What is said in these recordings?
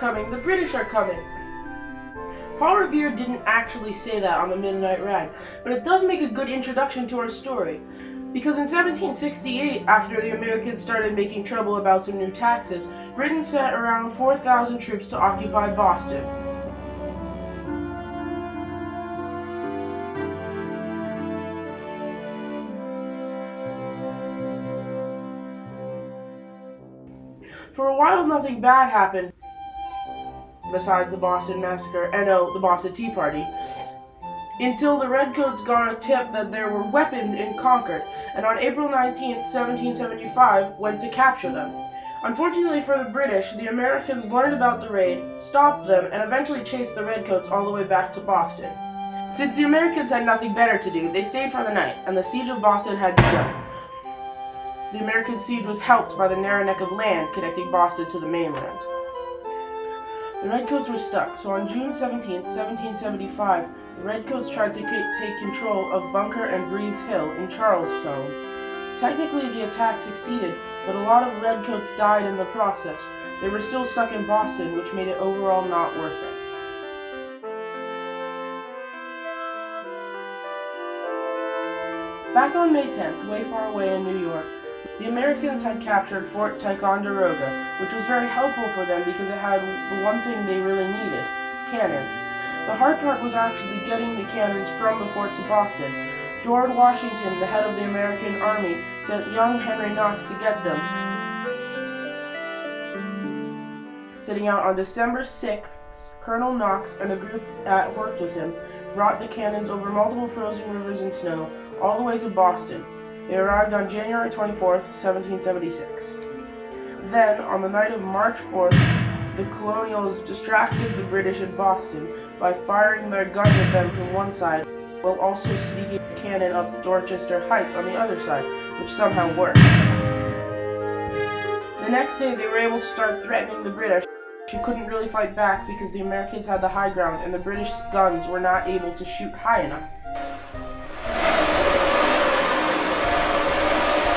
coming, the British are coming. Paul Revere didn't actually say that on the Midnight Ride, but it does make a good introduction to our story. Because in 1768, after the Americans started making trouble about some new taxes, Britain sent around 4,000 troops to occupy Boston. For a while, nothing bad happened, besides the Boston Massacre and the Boston Tea Party, until the Redcoats got a tip that there were weapons in Concord, and on April 19, 1775, went to capture them. Unfortunately for the British, the Americans learned about the raid, stopped them, and eventually chased the Redcoats all the way back to Boston. Since the Americans had nothing better to do, they stayed for the night, and the siege of Boston had begun. The American siege was helped by the narrow neck of land connecting Boston to the mainland. The Redcoats were stuck, so on June 17, 1775, the Redcoats tried to take control of Bunker and Breed's Hill in Charlestown. Technically, the attack succeeded, but a lot of Redcoats died in the process. They were still stuck in Boston, which made it overall not worth it. Back on May 10th, way far away in New York, the Americans had captured Fort Ticonderoga, which was very helpful for them because it had the one thing they really needed: cannons. The hard part was actually getting the cannons from the fort to Boston. George Washington, the head of the American army, sent young Henry Knox to get them. Setting out on December 6th, Colonel Knox and a group that worked with him brought the cannons over multiple frozen rivers and snow, all the way to Boston. They arrived on January 24th, 1776. Then, on the night of March 4th, the Colonials distracted the British in Boston by firing their guns at them from one side, while also sneaking a cannon up Dorchester Heights on the other side, which somehow worked. The next day, they were able to start threatening the British, who couldn't really fight back because the Americans had the high ground and the British guns were not able to shoot high enough.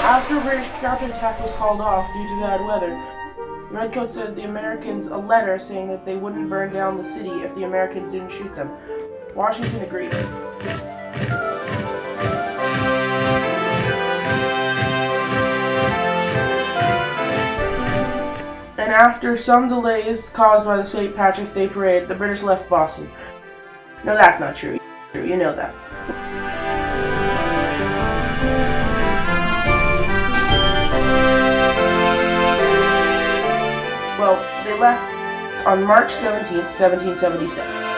After a British counterattack was called off due to bad weather, the Redcoats sent the Americans a letter saying that they wouldn't burn down the city if the Americans didn't shoot them. Washington agreed. And after some delays caused by the St. Patrick's Day parade, the British left Boston. No, that's not true. You know that. Well, they left on March 17th, 1776.